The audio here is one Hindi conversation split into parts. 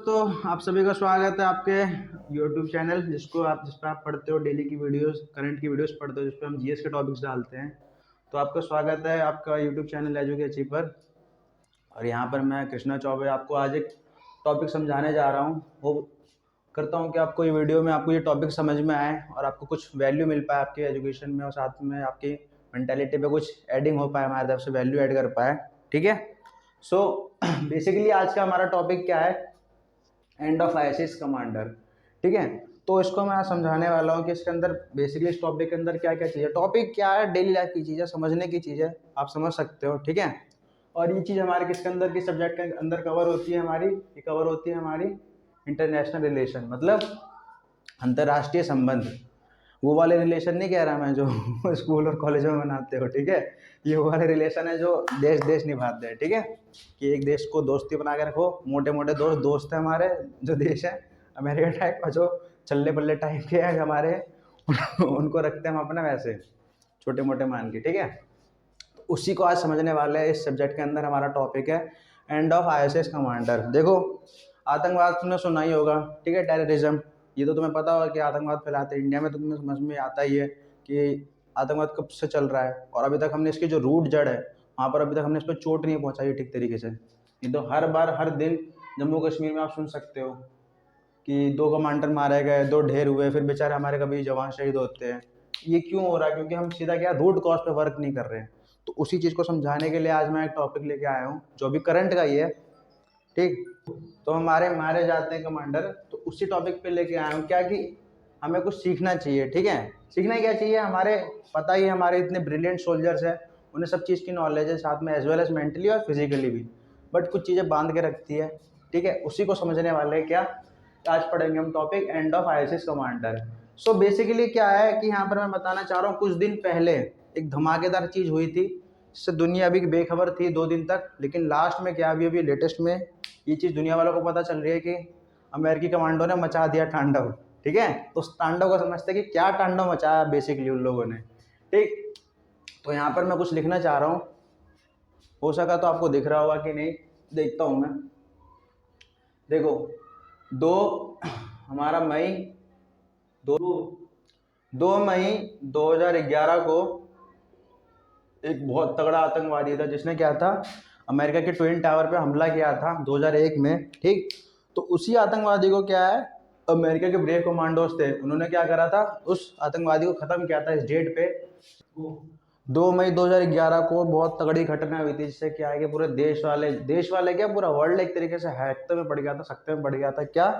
दोस्तों, आप सभी का स्वागत है आपके YouTube चैनल जिस पर आप पढ़ते हो डेली की वीडियोस, करंट की वीडियोस पढ़ते हो, जिस पर हम जीएस के टॉपिक्स डालते हैं। तो आपका स्वागत है आपका YouTube चैनल एजुके अचीवर। और यहाँ पर मैं कृष्णा चौबे आपको आज एक टॉपिक समझाने जा रहा हूँ। वो करता हूँ कि आपको ये वीडियो में आपको ये टॉपिक समझ में आए और आपको कुछ वैल्यू मिल पाए आपके एजुकेशन में, और साथ में आपकी मेंटेलिटी पे कुछ एडिंग हो पाए, हमारे तरफ से वैल्यू ऐड कर पाए। ठीक है। सो बेसिकली आज का हमारा टॉपिक क्या है? End of ISS commander. ठीक है। तो इसको मैं समझाने वाला हूँ कि इसके अंदर बेसिकली इस टॉपिक के अंदर क्या क्या चीज़ है। टॉपिक क्या है? डेली लाइफ की चीज़ है, समझने की चीज़ है, आप समझ सकते हो। ठीक है। और ये चीज़ हमारे किसके अंदर, किस सब्जेक्ट के अंदर कवर होती है हमारी? ये कवर होती है हमारी इंटरनेशनल रिलेशन, मतलब अंतर्राष्ट्रीय संबंध। वो वाले रिलेशन नहीं कह रहा मैं जो स्कूल और कॉलेज में बनाते हो। ठीक है। ये वो वाले रिलेशन है जो देश देश निभाते हैं। ठीक है। कि एक देश को दोस्ती बना के रखो, मोटे मोटे दोस्त हैं हमारे जो देश है अमेरिका टाइप का, जो चल्ले बल्ले टाइप के हैं हमारे उनको रखते हैं हम अपना वैसे छोटे मोटे मान के। ठीक है। तो उसी को आज समझने वाले हैं। इस सब्जेक्ट के अंदर हमारा टॉपिक है एंड ऑफ आईएसएस कमांडर। देखो, आतंकवाद तुमने सुना ही होगा। ठीक है। टेररिज्म, ये तो तुम्हें पता होगा कि आतंकवाद फैलाते हैं इंडिया में, तो तुम्हें समझ में आता ही है कि आतंकवाद कब से चल रहा है। और अभी तक हमने इसकी जो रूट जड़ है वहाँ पर अभी तक हमने इस पर चोट नहीं पहुँचाई ठीक तरीके से। ये तो हर बार हर दिन जम्मू कश्मीर में आप सुन सकते हो कि 2 कमांडर मारे गए, 2 ढेर हुए, फिर बेचारे हमारे कभी जवान शहीद होते हैं। ये क्यों हो रहा है? क्योंकि हम सीधा क्या रूट कॉज पे वर्क नहीं कर रहे हैं। तो उसी चीज़ को समझाने के लिए आज मैं एक टॉपिक लेके आया हूँ जो भी करंट का ही है। ठीक। तो हमारे मारे जाते हैं कमांडर, तो उसी टॉपिक पे लेके आया हूँ क्या कि हमें कुछ सीखना चाहिए। ठीक है। सीखना क्या चाहिए? हमारे पता ही हमारे इतने ब्रिलियंट सोल्जर्स हैं, उन्हें सब चीज़ की नॉलेज है, साथ में एज वेल एज मेंटली और फिजिकली भी, बट कुछ चीज़ें बांध के रखती है। ठीक है। उसी को समझने वाले क्या आज पढ़ेंगे हम topic end of ISS commander. So basically क्या है कि यहाँ पर मैं बताना चाह रहा हूँ, कुछ दिन पहले एक धमाकेदार चीज़ हुई थी जिससे दुनिया अभी बेखबर थी 2 दिन तक, लेकिन लास्ट में क्या अभी लेटेस्ट में ये चीज़ दुनिया वालों को पता चल रही है कि अमेरिकी कमांडो ने मचा दिया तांडव। ठीक है। तो उस तांडव को समझते हैं कि क्या तांडव मचाया बेसिकली उन लोगों ने। ठीक। तो यहाँ पर मैं कुछ लिखना चाह रहा हूँ, हो सका तो आपको दिख रहा होगा कि नहीं, देखता हूँ मैं। देखो, दो हमारा मई 2011 को एक बहुत तगड़ा आतंकवादी था जिसने क्या था, अमेरिका के ट्विन टावर पे हमला किया था 2001 में। ठीक। तो उसी आतंकवादी को क्या है, अमेरिका के ब्रेव कमांडोज थे, उन्होंने क्या करा था, उस आतंकवादी को ख़त्म किया था इस डेट पे 2 मई 2011 को। बहुत तगड़ी घटना हुई थी जिससे क्या है कि पूरे देश वाले क्या पूरा वर्ल्ड एक तरीके से हैकते में पड़ गया था, सकते में पड़ गया था। क्या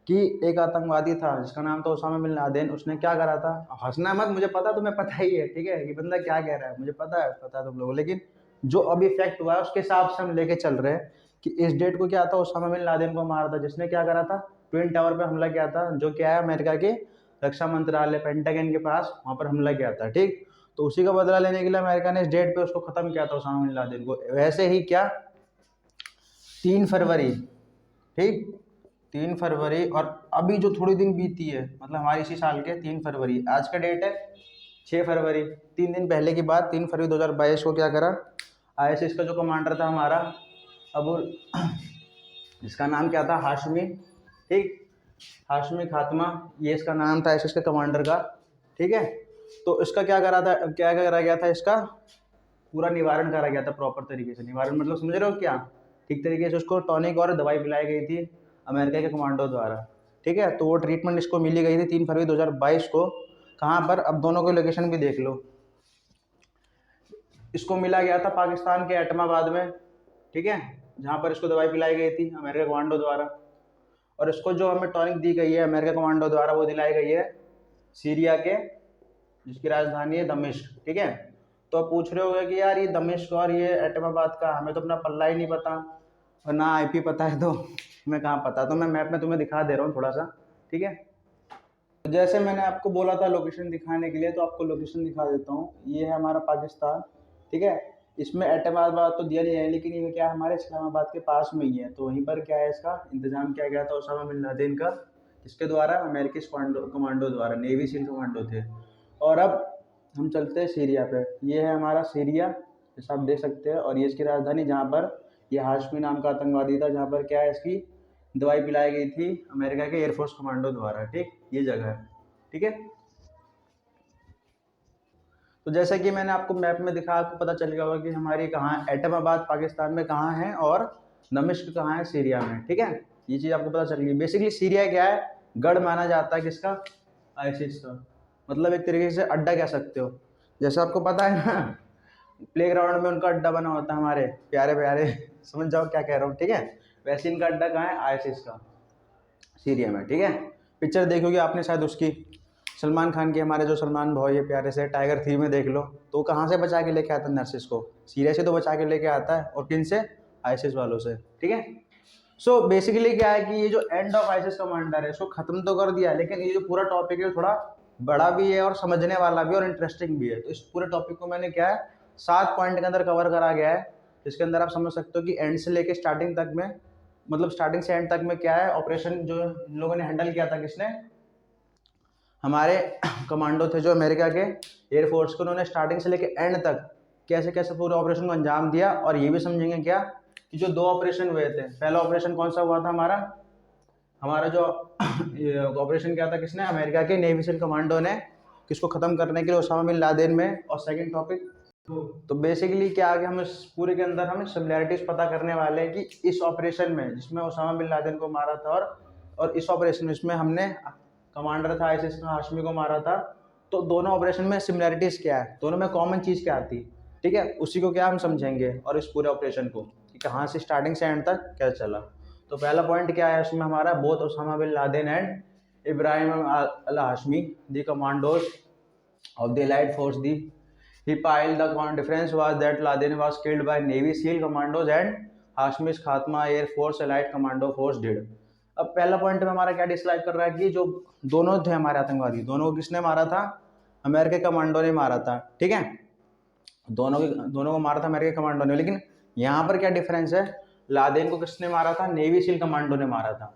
कि एक आतंकवादी था जिसका नाम था ओसामा बिन लादेन। उसने क्या करा था, हंसना मत, मुझे पता तुम्हें पता ही है। ठीक है। ये बंदा क्या कह रहा है मुझे पता है तुम लोगों, लेकिन जो अभी फैक्ट हुआ है उसके हिसाब से हम लेके चल रहे हैं कि इस डेट को क्या था, ओसामा बिन लादेन को मारा था जिसने क्या करा था, ट्विन टावर पे हमला किया था, जो क्या है अमेरिका के रक्षा मंत्रालय पेंटागन के पास, वहां पर हमला किया था। ठीक। तो उसी का बदला लेने के लिए अमेरिका ने इस डेट पे उसको खत्म किया था ओसामा बिन लादेन को। वैसे ही क्या 3 फरवरी, ठीक, 3 फरवरी, और अभी जो थोड़ी दिन बीती है, मतलब हमारे इसी साल के 3 फरवरी, आज का डेट है 6 फरवरी, 3 दिन पहले की बात, 3 फरवरी 2022 को क्या करा, आईएसएस का जो कमांडर था हमारा अबू, जिसका नाम क्या था, हाशमी। ठीक। हाशमी खात्मा, ये इसका नाम था आईएसएस के कमांडर का। ठीक है। तो इसका क्या करा था, क्या करा गया था, इसका पूरा निवारण करा गया था प्रॉपर तरीके से। निवारण मतलब समझ रहे हो क्या? ठीक तरीके से उसको टॉनिक और दवाई पिलाई गई थी अमेरिका के कमांडो द्वारा। ठीक है। तो वो ट्रीटमेंट इसको मिली गई थी 3 फरवरी 2022 को। कहाँ पर? अब दोनों को लोकेशन भी देख लो। इसको मिला गया था पाकिस्तान के एटमाबाद में। ठीक है। जहाँ पर इसको दवाई पिलाई गई थी अमेरिका कमांडो द्वारा। और इसको जो हमें टॉनिक दी गई है अमेरिका कमांडो द्वारा, वो दिलाई गई है सीरिया के, जिसकी राजधानी है दमिश्क। ठीक है। तो आप पूछ रहे होगे कि यार ये दमिश्क और ये एटमाबाद का हमें तो अपना पल्ला ही नहीं पता और ना आईपी पता है, तो मैं कहाँ पता। तो मैं मैप में तुम्हें दिखा दे रहा हूँ थोड़ा सा। ठीक है। तो जैसे मैंने आपको बोला था लोकेशन दिखाने के लिए, तो आपको लोकेशन दिखा देता हूँ। ये है हमारा पाकिस्तान। ठीक है। इसमें एटमाबाद तो दिया नहीं है, लेकिन ये क्या हमारे इस्लामाबाद के पास में ही है। तो वहीं पर क्या है, इसका इंतजाम किया गया था ओसामा बिन लादेन का, इसके द्वारा अमेरिकी कमांडो द्वारा, नेवी सील कमांडो थे। और अब हम चलते हैं सीरिया पे। ये है हमारा सीरिया, जैसा आप देख सकते हैं, और ये इसकी राजधानी, जहाँ पर ये हाशमी नाम का आतंकवादी था, जहाँ पर क्या है इसकी दवाई पिलाई गई थी अमेरिका के एयरफोर्स कमांडो द्वारा। ठीक, ये जगह है। ठीक है, तो जैसा कि मैंने आपको मैप में दिखा, आपको पता चल गया होगा कि हमारी कहाँ एटमाबाद पाकिस्तान में कहाँ है और दमिश्क कहाँ है, सीरिया में। ठीक है, ये चीज़ आपको पता चल गई। बेसिकली सीरिया क्या है, गढ़ माना जाता है किसका, आईसिस का। मतलब एक तरीके से अड्डा कह सकते हो। जैसे आपको पता है ना, प्लेग्राउंड में उनका अड्डा बना होता है, हमारे प्यारे प्यारे समझ जाओ क्या कह रहा हूँ। ठीक है, वैसे इनका अड्डा कहाँ है, आईसिस का, सीरिया में। ठीक है, पिक्चर देखोगे आपने शायद उसकी, सलमान खान की, हमारे जो सलमान भाई ये प्यारे से टाइगर 3 में देख लो, तो कहाँ से बचा के लेके आता है नर्सिस को, सीरिया से तो बचा के लेके आता है। और किन से, आईसिस वालों से। ठीक है, सो बेसिकली क्या है कि ये जो एंड ऑफ आईसिस कमांडर है इसको खत्म तो कर दिया, लेकिन ये जो पूरा टॉपिक है थोड़ा बड़ा भी है और समझने वाला भी और इंटरेस्टिंग भी है। तो इस पूरे टॉपिक को मैंने क्या है 7 पॉइंट के अंदर कवर करा गया है, जिसके अंदर आप समझ सकते हो कि एंड से लेके स्टार्टिंग तक में, मतलब स्टार्टिंग से एंड तक में क्या है ऑपरेशन जो इन लोगों ने हैंडल किया था, किसने, हमारे कमांडो थे जो अमेरिका के एयरफोर्स के, उन्होंने स्टार्टिंग से लेके एंड तक कैसे कैसे पूरे ऑपरेशन को अंजाम दिया। और ये भी समझेंगे क्या कि जो 2 ऑपरेशन हुए थे, पहला ऑपरेशन कौन सा हुआ था हमारा, हमारा जो ऑपरेशन क्या था, किसने, अमेरिका के नेवी सील कमांडो ने, किसको खत्म करने के लिए, ओसामा बिन लादेन में। और सेकंड टॉपिक, तो बेसिकली क्या आ गया, हम इस पूरे के अंदर हमें सिमिलैरिटीज पता करने वाले हैं कि इस ऑपरेशन में जिसमें ओसामा बिन लादेन को मारा था और इस ऑपरेशन में इसमें हमने कमांडर था आईसिस का, हाशमी को मारा था, तो दोनों ऑपरेशन में सिमिलैरिटीज क्या है, दोनों में कॉमन चीज़ क्या आती। ठीक है, उसी को क्या हम समझेंगे और इस पूरे ऑपरेशन को कि कहाँ से स्टार्टिंग से एंड तक क्या चला। तो पहला पॉइंट क्या है उसमें हमारा, both Osama bin Laden and Ibrahim al Hashmi the commandos of the allied force the he piled. The difference was that Laden was killed by Navy SEAL commandos and Hashmi's खात्मा Air Force Allied Commando Force did. अब पहला पॉइंट में हमारा क्या डिस्क्राइब कर रहा है कि जो दोनों थे हमारे आतंकवादी, दोनों को किसने मारा था, अमेरिका कमांडो ने मारा था। ठीक है, दोनों को मारा था अमेरिका कमांडो ने, लेकिन यहाँ पर क्या डिफरेंस है, लादेन को किसने मारा था, नेवी सील कमांडो ने मारा था।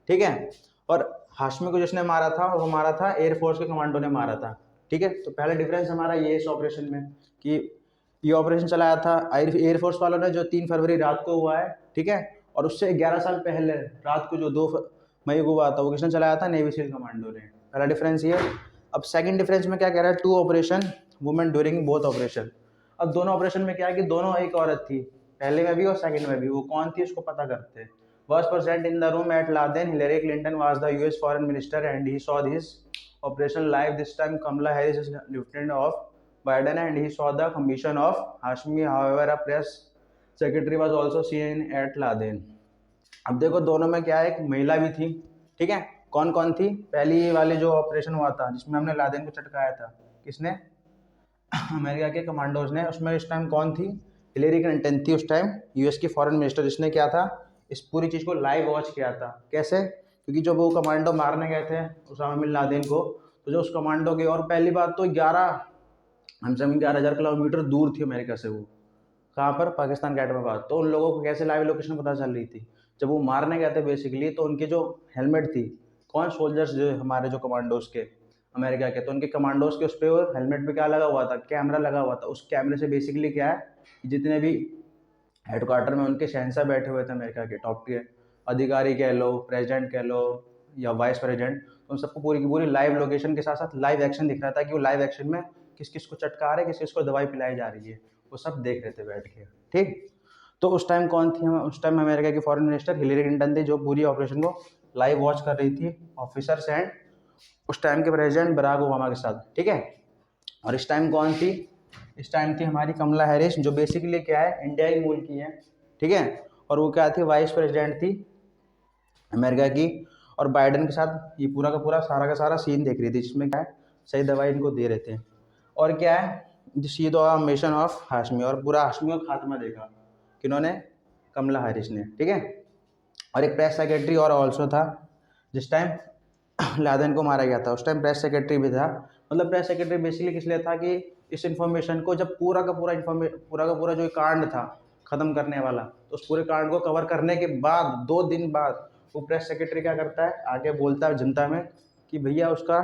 ठीक है, और हाशमी को जिसने मारा था वो मारा था एयरफोर्स के कमांडो ने मारा था। ठीक है, तो पहला डिफरेंस हमारा ये इस ऑपरेशन में कि ये ऑपरेशन चलाया था एयरफोर्स वालों ने, जो 3 फरवरी रात को हुआ है। ठीक है, और उससे 11 साल पहले रात को जो 2 मई को हुआ था, वो किसने चलाया था, नेवी सील कमांडो ने। पहला डिफरेंस ये। अब सेकंड डिफरेंस में क्या कह रहा है, 2 operation women during both operation. अब दोनों ऑपरेशन में क्या है कि दोनों एक औरत थी, पहले में भी और सेकंड में भी। वो कौन थी उसको पता करते हैं। was present in the room at Laden. Hillary Clinton was the US foreign minister and he saw this operation live. This time Kamala Harris is lieutenant of Biden and he saw the commission of Hashmi. However, a press secretary was also seen at Laden. अब देखो दोनों में क्या है, एक महिला भी थी। ठीक है, कौन कौन थी, पहली वाले जो ऑपरेशन हुआ था जिसमें हमने लादेन को चटकाया था, किसने, अमेरिका के कमांडोज ने, उसमें इस टाइम कौन थी, हिलेरी क्लिंटन थी उस टाइम, यूएस की फॉरेन मिनिस्टर, जिसने क्या था, इस पूरी चीज़ को लाइव वॉच किया था। कैसे, क्योंकि जब वो कमांडो मारने गए थे उसामा बिन लादेन को, तो जो उस कमांडो के, और पहली बात तो 11,000 किलोमीटर दूर थी अमेरिका से, वो कहाँ पर, पाकिस्तान के एटमाबाद। तो उन लोगों को कैसे लाइव लोकेशन पता चल रही थी, जब वो मारने गए थे बेसिकली, तो उनके जो हेलमेट थी, कौन, सोल्जर्स जो हमारे जो कमांडोज के अमेरिका के, तो उनके कमांडोज के उस पर हेलमेट पे क्या लगा हुआ था, कैमरा लगा हुआ था। उस कैमरे से बेसिकली क्या है, जितने भी हेडक्वार्टर में उनके शहंशाह बैठे हुए थे अमेरिका के, टॉप के अधिकारी कह लो, प्रेसिडेंट कह लो या वाइस प्रेसिडेंट, तो उन सबको पूरी की पूरी लाइव लोकेशन के साथ साथ लाइव एक्शन दिख रहा था कि वो लाइव एक्शन में किस किस को चटका रहे, किस किस को दवाई पिलाई जा रही है, वो सब देख रहे थे बैठ के। ठीक, तो उस टाइम कौन थी, उस टाइम अमेरिका की फॉरेन मिनिस्टर हिलेरी क्लिंटन थी, जो पूरी ऑपरेशन को लाइव वॉच कर रही थी ऑफिसर्स एंड उस टाइम के प्रेसिडेंट बराक ओबामा के साथ। ठीक है, और इस टाइम कौन थी, इस टाइम थी हमारी कमला हैरिस, जो बेसिकली क्या है, इंडिया की मूल की है। ठीक है, और वो क्या थी, वाइस प्रेसिडेंट थी अमेरिका की, और बाइडन के साथ ये पूरा का सारा सीन देख रही थी, जिसमें क्या है सही दवाई इनको दे रहे थे। और क्या है, see the mission of Hashmi, और पूरा हाशमी का खात्मा देखा किन्होंने, कमला हैरिस ने। ठीक है, और एक प्रेस सेक्रेटरी और ऑल्सो था जिस टाइम लादेन को मारा गया था, उस टाइम प्रेस सेक्रेटरी भी था। मतलब प्रेस सेक्रेटरी बेसिकली किस लिए था कि इस इन्फॉर्मेशन को, जब पूरा का पूरा जो कांड था ख़त्म करने वाला, तो उस पूरे कांड को कवर करने के बाद 2 दिन बाद वो प्रेस सेक्रेटरी क्या करता है, आगे बोलता है जनता में कि भैया उसका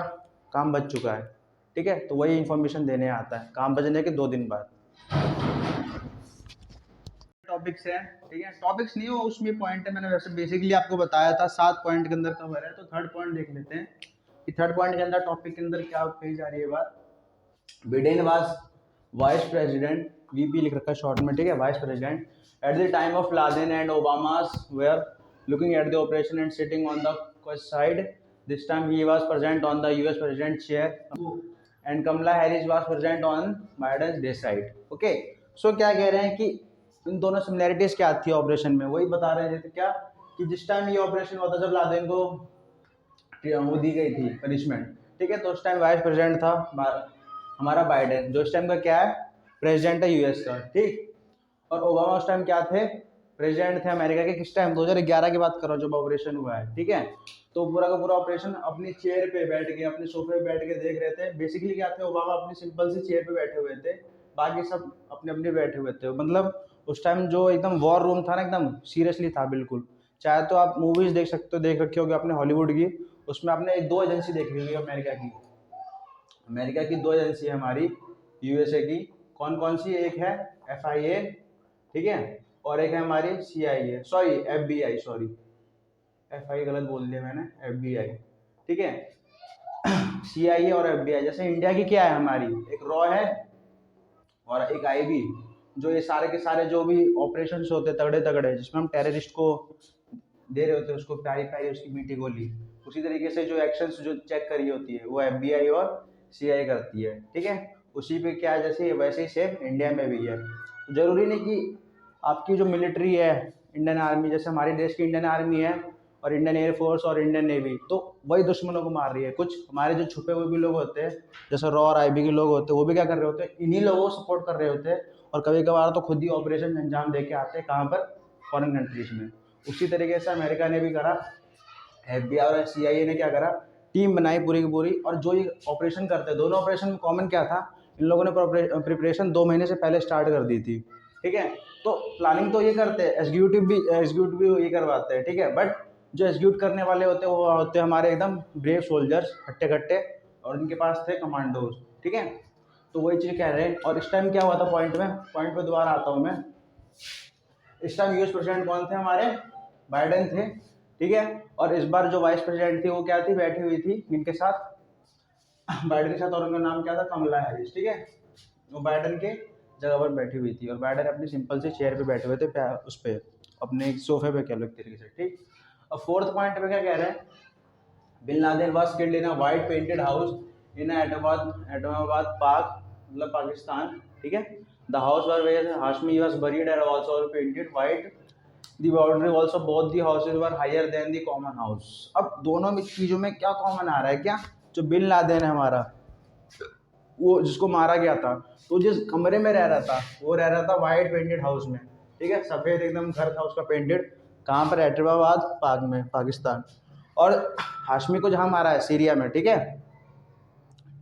काम बच चुका है। ठीक है, तो वही इन्फॉर्मेशन देने आता है काम बचने के 2 दिन बाद। टॉपिक्स हैं, ठीक है। टॉपिक्स नहीं हो उसमें पॉइंट है, मैंने वैसे बेसिकली आपको बताया था 7 पॉइंट के अंदर कवर है। तो थर्ड पॉइंट देख लेते हैं कि थर्ड पॉइंट के अंदर टॉपिक के अंदर क्या कही जा रही है बात। Biden was vice president, VP लिख रखा है शॉर्ट में, ठीक है, vice president at the time of Laden and Obamas were looking at the operation and sitting on the side. This time he was present on the US president chair and Kamala Harris was present on Biden day side. Okay, so क्या कह रहे हैं कि इन दोनों सिमिलैरिटीज क्या थी ऑपरेशन में, वही बता रहे थे क्या कि जिस टाइम ये ऑपरेशन हुआ था जब लादेन को वो दी गई थी पनिशमेंट, ठीक है, तो उस टाइम वाइस प्रेसिडेंट था हमारा बाइडेन, जो इस टाइम का क्या है प्रेसिडेंट है यूएस का, ठीक। और ओबामा उस टाइम क्या थे, प्रेसिडेंट थे अमेरिका के। किस टाइम 2011 की बात कर रहा हूँ जब ऑपरेशन हुआ है, ठीक है। तो पूरा का पूरा ऑपरेशन अपनी चेयर पे बैठ के, अपने सोफे पे बैठ के देख रहे थे। बेसिकली क्या थे, ओबामा अपनी सिंपल सी चेयर पे बैठे हुए थे, बाकी सब अपने अपने बैठे हुए थे। मतलब उस टाइम जो एकदम वॉर रूम था ना, एकदम सीरियसली था बिल्कुल। चाहे तो आप मूवीज देख सकते हो, देख रखी होगी आपने हॉलीवुड की, उसमें आपने 2 एजेंसी देखी होगी अमेरिका की। अमेरिका की 2 एजेंसी है हमारी यूएसए की, कौन कौन सी, एक है FIA, ठीक है, और एक है हमारी CIA, sorry FBI, sorry FIA गलत बोल दिया मैंने, FBI, ठीक है। CIA और FBI, जैसे इंडिया की क्या है हमारी, एक रॉ है और एक IB, जो ये सारे के सारे जो भी ऑपरेशंस होते तगड़े तगड़े, जिसमें हम टेररिस्ट को दे रहे होते हैं उसको प्यारी प्यारी उसकी मीठी गोली, उसी तरीके से जो एक्शंस जो चेक करी होती है वो FBI और CIA करती है, ठीक है। उसी पे क्या है, जैसे वैसे ही सेम इंडिया में भी है। तो जरूरी नहीं कि आपकी जो मिलिट्री है इंडियन आर्मी, जैसे हमारे देश की इंडियन आर्मी है और इंडियन एयरफोर्स और इंडियन नेवी, तो वही दुश्मनों को मार रही है। कुछ हमारे जो छुपे हुए भी लोग होते हैं, जैसे रॉ और IB के लोग होते हैं, वो भी क्या कर रहे होते हैं, इन्हीं लोगों को सपोर्ट कर रहे होते हैं। और कभी कभार तो खुद ही ऑपरेशन अंजाम दे के आते हैं, कहाँ पर, फॉरेन कंट्रीज में। उसी तरीके से अमेरिका ने भी करा, FBI और CIA ने क्या करा, टीम बनाई पूरी की पूरी, और जो ये ऑपरेशन करते हैं, दोनों ऑपरेशन में कॉमन क्या था, इन लोगों ने प्रिपरेशन 2 महीने से पहले स्टार्ट कर दी थी, ठीक है। तो प्लानिंग तो ये करते हैं, एग्जीक्यूटिव भी ये करवाते हैं, ठीक है। बट जो एग्जीक्यूट करने वाले होते हैं वो होते हैं हमारे एकदम ब्रेव सोल्जर्स, हट्टे कट्टे, और उनके पास थे कमांडोज, ठीक है। तो वही चीज़ कह रहे हैं। और इस टाइम क्या हुआ था, पॉइंट पे दोबारा आता हूँ मैं। इस टाइम यूएस प्रेसिडेंट कौन थे हमारे, बाइडेन थे, ठीक है। और इस बार जो वाइस प्रेसिडेंट थी वो क्या थी, बैठी हुई थी इनके साथ, बाइडेन के साथ, और उनका नाम क्या था, कमला हैरिस, ठीक है। वो बाइडेन के जगह पर बैठी हुई थी और बाइडेन अपनी सिंपल सी चेयर पे बैठे हुए थे, उस पर अपने सोफे पे कह लो एक तरीके से, ठीक। और फोर्थ पॉइंट पे क्या कह रहे हैं, bin Laden was killed in a white painted house in Abbottabad Pak, मतलब पाकिस्तान, ठीक है। The house were where Hashmi was buried and also painted white. The boundary also both the houses were higher than the common house. अब दोनों चीज़ों में क्या कॉमन आ रहा है, क्या, जो बिन लादेन है हमारा, वो जिसको मारा गया था, तो जिस कमरे में रह रहा था वो रह रहा था वाइट पेंटेड हाउस में, ठीक है, सफ़ेद एकदम घर था उसका पेंटेड, कहाँ पर, एटमाबाद पाक में, पाकिस्तान। और हाशमी को जहाँ मारा है सीरिया में, ठीक है,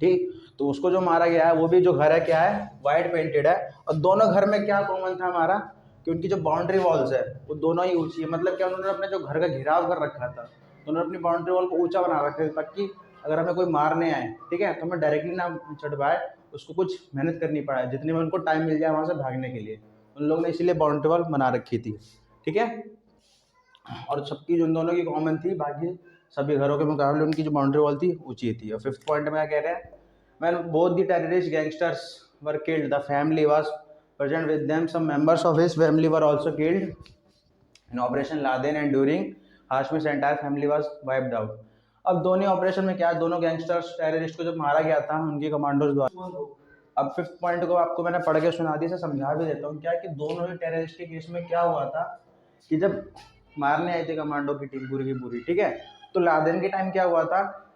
ठीक। तो उसको जो मारा गया है वो भी जो घर है क्या है, वाइट पेंटेड है। और दोनों घर में क्या कॉमन था हमारा, कि उनकी जो बाउंड्री वॉल्स है वो दोनों ही ऊंची है। मतलब क्या, उन्होंने अपने जो घर का घेराव कर रखा था, तो उन्होंने अपनी बाउंड्री वॉल को ऊंचा बना रखा है, ताकि अगर हमें कोई मारने आए, ठीक है, तो हमें डायरेक्टली ना चढ़ पाए, उसको कुछ मेहनत करनी पड़े, जितने में उनको टाइम मिल जाए वहाँ से भागने के लिए, उन लोगों ने इसीलिए बाउंड्री वॉल बना रखी थी, ठीक है। और सबकी जो उन दोनों की कॉमन थी, बाकी सभी घरों के मुकाबले उनकी जो बाउंड्री वॉल थी ऊंची थी। और फिफ्थ पॉइंट में क्या कह रहे हैं, when both the terrorist gangsters were killed, the family was present with them. Some members of his family were also killed in Operation Laden and during Hashmi's entire family was wiped out. अब दोनों ऑपरेशन में क्या, दोनों गैंगस्टर्स टेररिस्ट को जब मारा गया था उनके कमांडोज द्वारा। अब फिफ्थ पॉइंट को आपको मैंने पढ़ के सुना दिया, समझा भी देता हूँ क्या, कि दोनों ही टेररिस्ट के केस में क्या हुआ था, कि जब मारने आए थे कमांडो की टीम पूरी की पूरी, ठीक है, तो लादेन के टाइम क्या हुआ था,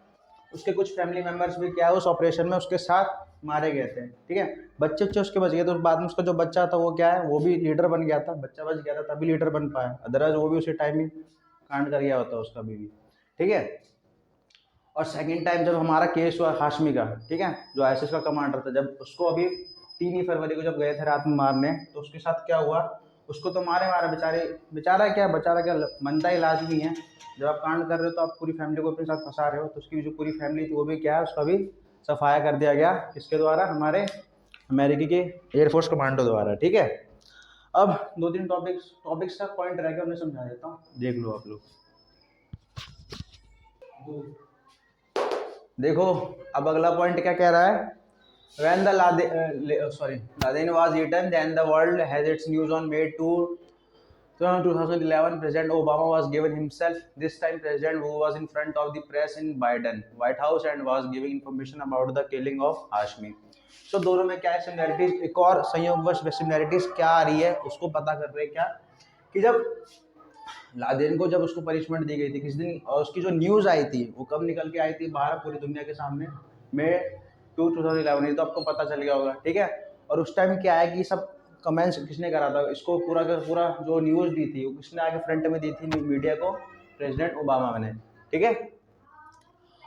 उसके कुछ फैमिली मेंबर्स भी क्या है उस ऑपरेशन में उसके साथ मारे गए थे, ठीक है। बच्चे उसके बच गए, तो बाद में उसका जो बच्चा था वो क्या है, वो भी लीडर बन गया था, बच्चा बच गया था तभी लीडर बन पाया, अदरवाइज वो भी उसी टाइम ही कांड कर गया होता उसका भी, ठीक है। और सेकंड टाइम जब हमारा केस हुआ हाशमी का, ठीक है, जो ISIS का कमांडर था, जब उसको अभी 3 फरवरी को जब गए थे रात में मारने, तो उसके साथ क्या हुआ, उसको तो मारा बेचारा क्या मनता ही लाजमी है। जब आप कांड कर रहे हो तो आप पूरी फैमिली को अपने साथ फंसा रहे हो, तो उसकी जो पूरी फैमिली थी वो भी क्या है, उसका भी सफाया कर दिया गया, किसके द्वारा, हमारे अमेरिकी के एयरफोर्स कमांडो द्वारा, ठीक है। अब 2-3 टॉपिक्स का पॉइंट रह गया, उन्हें समझा देता हूँ, देख लो आप लोग। देखो अब अगला पॉइंट क्या कह रहा है, when the Laden was eaten, then the world has its news on May 2, 2011. President Obama was given himself, this time president who was in front of the press in Biden White House and was giving information about the killing of Hashmi. So दोनों में क्या है सिमिलैरिटीज, एक और संयोगवश सिमिलैरिटीज क्या आ रही है उसको पता कर रहे हैं क्या, कि जब लादेन को जब उसको पनिशमेंट दी गई थी किस दिन, और उसकी जो न्यूज़ आई थी वो कब निकल के आई थी बाहर पूरी दुनिया के सामने, मई 2011, ये तो आपको पता चल गया होगा, ठीक है। और उस टाइम क्या है कि सब कमेंट्स किसने करा था, इसको पूरा का पूरा जो न्यूज़ दी थी वो किसने आगे फ्रंट में दी थी मीडिया को, प्रेसिडेंट ओबामा ने, ठीक है।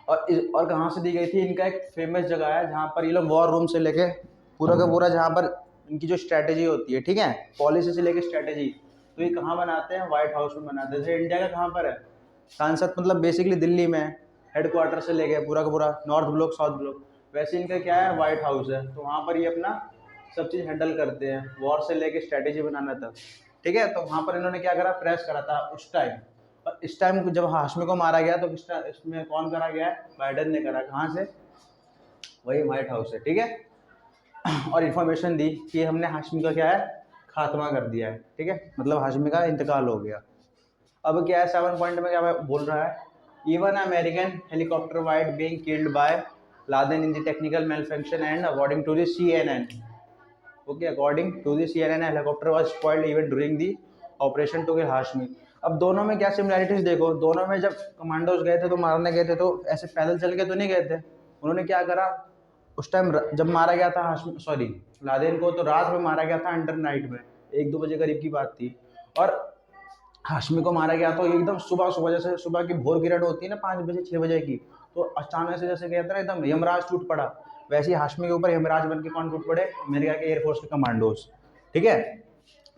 और कहाँ से दी गई थी, इनका एक फेमस जगह है जहाँ पर ये लोग वॉर रूम से लेके पूरा का पूरा, जहाँ पर इनकी जो स्ट्रैटेजी होती है, ठीक है, पॉलिसी से लेके स्ट्रैटेजी, तो ये कहाँ बनाते हैं, व्हाइट हाउस में बनाते हैं। जैसे इंडिया का कहाँ पर है, सांसद मतलब बेसिकली दिल्ली में, हेडक्वार्टर से लेके पूरा का पूरा नॉर्थ ब्लॉक साउथ ब्लॉक, वैसे इनका क्या है, व्हाइट हाउस है, तो वहाँ पर ये अपना सब चीज़ हैंडल करते हैं, वॉर से लेके स्ट्रैटेजी बनाना तक, ठीक है। तो वहाँ पर इन्होंने क्या करा, प्रेस करा था उस टाइम। और इस टाइम जब हाशमी को मारा गया तो इसमें कौन करा गया है, बाइडन ने करा, कहाँ से, वही व्हाइट हाउस से, ठीक है। और इन्फॉर्मेशन दी कि हमने हाशमी का क्या है, खात्मा कर दिया है, ठीक है, मतलब हाशमी का इंतकाल हो गया। अब क्या है 7 पॉइंट में क्या बोल रहा है, even American helicopter white being killed by Laden in the technical malfunction and according to the CNN, okay, according to the CNN helicopter was spoiled even during the operation to kill Hashmi. अब दोनों में क्या सिमिलैरिटीज देखो, दोनों में जब कमांडोज गए थे तो मारने गए थे तो ऐसे पैदल चल के तो नहीं गए थे, उन्होंने क्या करा उस टाइम जब मारा गया था हाशमी लादेन को, तो रात में मारा गया था, अंडर नाइट में 1-2 बजे करीब की बात थी। और हाशमी को मारा गया तो एकदम सुबह, जैसे सुबह की भोर किरण होती है ना 5 बजे 6 बजे की, तो अचानक से जैसे कहते हैं ना एकदम यमराज टूट पड़ा, वैसे ही हाशमी के ऊपर यमराज बन के कौन टूट पड़े, अमेरिका के एयरफोर्स के कमांडोज, ठीक है,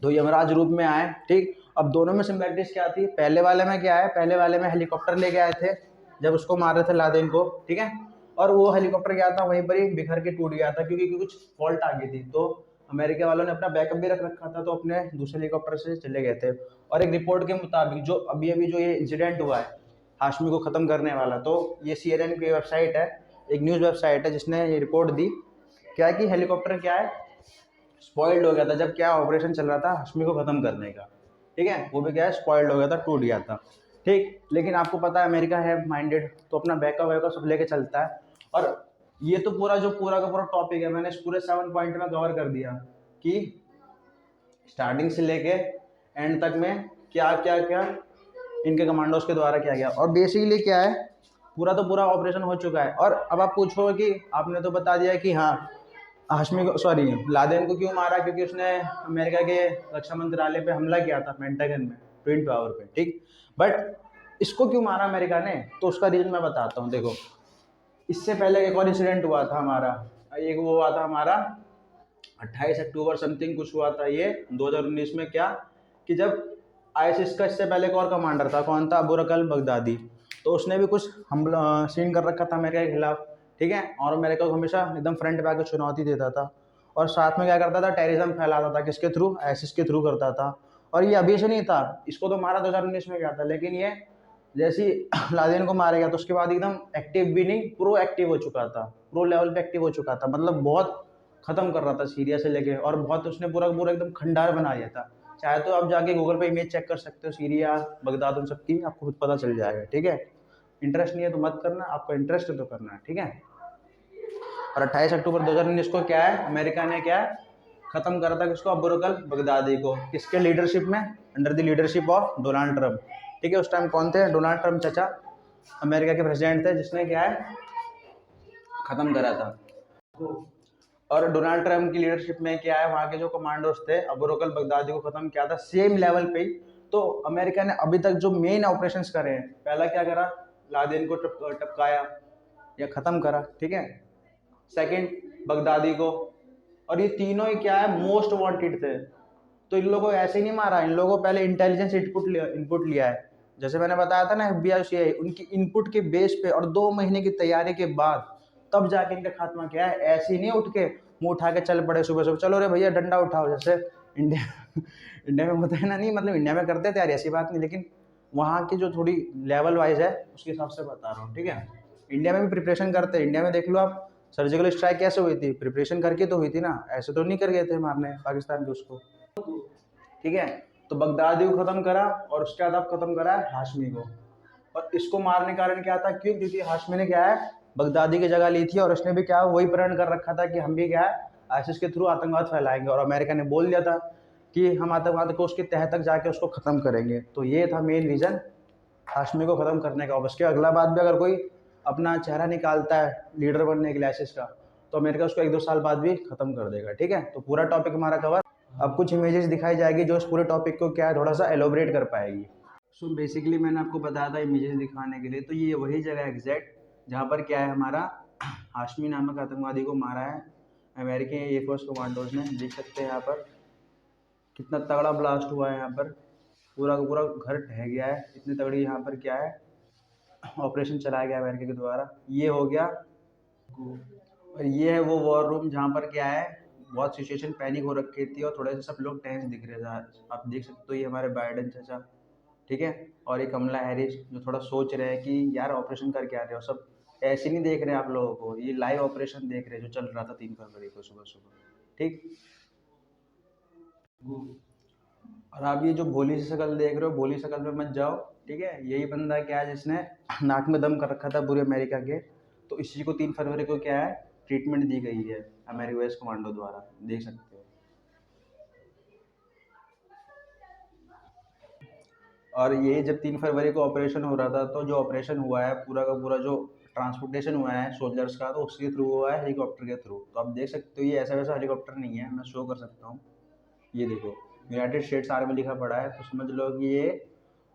तो यमराज रूप में आए, ठीक। अब दोनों में सिमिलैरिटीज क्या थी, पहले वाले में क्या है, पहले वाले में हेलीकॉप्टर लेके आए थे जब उसको मार रहे थे लादेन को, ठीक है, और वो हेलीकॉप्टर क्या था वहीं पर ही बिखर के टूट गया था क्योंकि कुछ फॉल्ट आ गई थी, तो अमेरिका वालों ने अपना बैकअप भी रख रखा था, तो अपने दूसरे हेलीकॉप्टर से चले गए थे। और एक रिपोर्ट के मुताबिक जो अभी जो ये इंसिडेंट हुआ है हाशमी को ख़त्म करने वाला, तो ये CNN की वेबसाइट है, एक न्यूज़ वेबसाइट है जिसने ये रिपोर्ट दी, क्या कि हेलीकॉप्टर क्या है स्पॉइल्ड हो गया था जब क्या ऑपरेशन चल रहा था हाशमी को ख़त्म करने का, ठीक है, वो भी क्या है स्पॉइल्ड हो गया था, टूट गया था, ठीक। लेकिन आपको पता है अमेरिका है माइंडेड, तो अपना बैकअप सब लेके चलता है। और ये तो पूरा का पूरा टॉपिक है, मैंने इस पूरे 7 पॉइंट में कवर कर दिया कि स्टार्टिंग से लेके एंड तक में क्या इनके कमांडोज के द्वारा किया गया। और बेसिकली क्या है, पूरा ऑपरेशन हो चुका है। और अब आप पूछो कि आपने तो बता दिया कि हाँ हाशमी को लादेन को क्यों मारा, क्योंकि उसने अमेरिका के रक्षा मंत्रालय पे हमला किया था पेंटागन में, ट्विन टावर पे, ठीक। बट इसको क्यों मारा अमेरिका ने, तो उसका रीजन मैं बताता हूँ। देखो इससे पहले एक और इंसिडेंट हुआ था हमारा, एक वो हुआ था हमारा 28 अक्टूबर समथिंग कुछ हुआ था ये 2019 में, क्या कि जब ISIS का इससे पहले एक और कमांडर था, कौन था, अबू रकल बगदादी, तो उसने भी कुछ हमला सीन कर रखा था अमेरिका के खिलाफ, ठीक है। और अमेरिका को हमेशा एकदम फ्रंट पे आकर चुनौती देता था, और साथ में क्या करता था, टेररिज्म फैलाता था, किसके थ्रू, ISIS के थ्रू करता था। और ये अभी से नहीं था, इसको तो मारा 2019 में गया था, लेकिन ये जैसे ही लादेन को मारा गया तो उसके बाद एकदम एक्टिव भी नहीं, प्रो एक्टिव हो चुका था, प्रो लेवल पे एक्टिव हो चुका था, मतलब बहुत खत्म कर रहा था सीरिया से लेके, और बहुत उसने पूरा एकदम खंडार बना दिया था। चाहे तो आप जाके गूगल पे इमेज चेक कर सकते हो, सीरिया बगदाद उन सब की, आपको खुद पता चल जाएगा, ठीक है। इंटरेस्ट नहीं है तो मत करना, आपका इंटरेस्ट है तो करना है, ठीक है। और 28 अक्टूबर 2019 को क्या है, अमेरिका ने क्या है खत्म करा था, किसको, अबू रकल बगदादी को, किसके लीडरशिप में, under the leadership of Donald Trump, ठीक है। उस टाइम कौन थे, डोनाल्ड ट्रम्प चाचा अमेरिका के प्रेसिडेंट थे, जिसने क्या है खत्म करा था। और डोनाल्ड ट्रम्प की लीडरशिप में क्या है, वहाँ के जो कमांडोज थे अबू रकल बगदादी को खत्म किया था सेम लेवल पे ही। तो अमेरिका ने अभी तक जो मेन ऑपरेशंस करे हैं, पहला क्या करा, लादेन को टपकाया या खत्म करा, ठीक है, सेकंड बगदादी को, और ये तीनों ही क्या है मोस्ट वांटेड थे। तो इन लोगों को ऐसे ही नहीं मारा, इन लोगों को पहले इंटेलिजेंस इनपुट लिया है, जैसे मैंने बताया था ना FBI CIA, उनकी इनपुट के बेस पे और 2 महीने की तैयारी के बाद तब जाके इनका खात्मा किया है। ऐसे ही नहीं उठ के मुंह उठा के चल पड़े सुबह सुबह, चलो रे भैया डंडा उठाओ, जैसे इंडिया इंडिया में होता है ना, नहीं मतलब इंडिया में करते थे यार, ऐसी बात नहीं, लेकिन वहाँ की जो थोड़ी लेवल वाइज है उसके हिसाब से बता रहा हूँ, ठीक है। इंडिया में भी प्रिपरेशन करते हैं, इंडिया में देख लो आप, सर्जिकल स्ट्राइक कैसे हुई थी, प्रिपरेशन करके तो हुई थी ना, ऐसे तो नहीं कर गए थे मारने पाकिस्तान के उसको, ठीक है। तो बगदादी को खत्म करा और उसके बाद अब खत्म करा है हाशमी को। और इसको मारने का कारण क्या था, क्यों, क्योंकि हाशमी ने क्या है बगदादी की जगह ली थी, और उसने भी क्या वही प्रण कर रखा था कि हम भी क्या है आईसिस के थ्रू आतंकवाद फैलाएंगे, और अमेरिका ने बोल दिया था कि हम आतंकवाद को उसके तह तक जाके उसको खत्म करेंगे। तो ये था मेन रीजन हाशमी को खत्म करने का। उसके अगला बात भी अगर कोई अपना चेहरा निकालता है लीडर बनने के लिए आईसिस का, तो अमेरिका उसको 1-2 साल बाद भी खत्म कर देगा, ठीक है। तो पूरा टॉपिक हमारा कवर, अब कुछ इमेजेस दिखाई जाएगी जो इस पूरे टॉपिक को क्या है थोड़ा सा एलोबरेट कर पाएगी। सो बेसिकली मैंने आपको बताया था इमेजेस दिखाने के लिए, तो ये वही जगह एग्जैक्ट जहाँ पर क्या है हमारा हाशमी नामक आतंकवादी को मारा है अमेरिकी एयरफोर्स कमांडोज ने। देख सकते हैं यहाँ पर कितना तगड़ा ब्लास्ट हुआ है, यहाँ पर पूरा का पूरा घर ढह गया है, इतनी तगड़ी यहाँ पर क्या है ऑपरेशन चलाया गया अमेरिका के द्वारा। ये हो गया, और ये है वो वॉर रूम जहाँ पर क्या है बहुत सिचुएशन पैनिक हो रखी थी और थोड़े से सब लोग टेंस दिख रहे थे। आप देख सकते हो ये हमारे बाइडेन चाचा, ठीक है, और ये कमला हैरिस जो थोड़ा सोच रहे हैं कि यार ऑपरेशन करके आ रहे हो, सब ऐसे नहीं देख रहे हैं आप लोगों को, ये लाइव ऑपरेशन देख रहे हैं जो चल रहा था 3 फरवरी को सुबह सुबह, ठीक। और आप ये जो भोली सी शक्ल देख रहे हो, भोली शक्ल में मत जाओ, ठीक है। यही बंदा क्या है जिसने नाक में दम कर रखा था पूरे अमेरिका के, तो इसी को 3 फरवरी को क्या है ट्रीटमेंट दी गई है अमेरिका यूएस कमांडो द्वारा, देख सकते हो। और ये जब 3 फरवरी को ऑपरेशन हो रहा था, तो जो ऑपरेशन हुआ है पूरा का पूरा जो ट्रांसपोर्टेशन हुआ है सोल्जर्स का, तो उसके थ्रू हुआ है हेलीकॉप्टर के थ्रू। तो आप देख सकते हो ये ऐसा वैसा हेलीकॉप्टर नहीं है, मैं शो कर सकता हूँ, ये देखो यूनाइटेड स्टेट्स आर्मी लिखा पड़ा है, तो समझ लो कि ये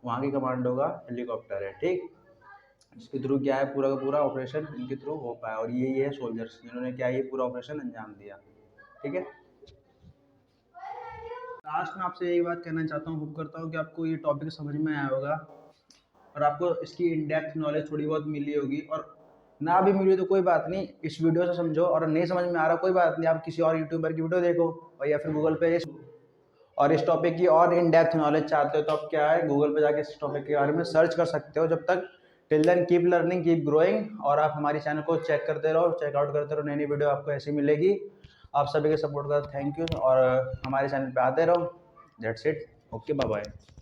वहाँ के कमांडो का हेलीकॉप्टर है, ठीक। इसके थ्रू क्या है पूरा का पूरा ऑपरेशन इनके थ्रू हो पाया, और ये है सोल्जर्स जिन्होंने क्या ये पूरा ऑपरेशन अंजाम दिया, ठीक है। लास्ट में आपसे यही बात कहना चाहता हूँ, होप करता हूँ कि आपको ये टॉपिक समझ में आया होगा और आपको इसकी इन डेप्थ नॉलेज थोड़ी बहुत मिली होगी, और ना भी मिली तो कोई बात नहीं, इस वीडियो से समझो, और नहीं समझ में आ रहा कोई बात नहीं, आप किसी और यूट्यूबर की वीडियो देखो, और या फिर गूगल पे, और इस टॉपिक की और इन डेप्थ नॉलेज चाहते हो तो आप क्या है गूगल पे जाके इस टॉपिक के बारे में सर्च कर सकते हो। जब तक till then keep learning keep growing, और आप हमारे चैनल को चेक करते रहो, चेकआउट करते रहो, नई नई वीडियो आपको ऐसी मिलेगी। आप सभी के सपोर्ट का थैंक यू, और हमारे चैनल पे आते रहो। That's it, okay, bye bye.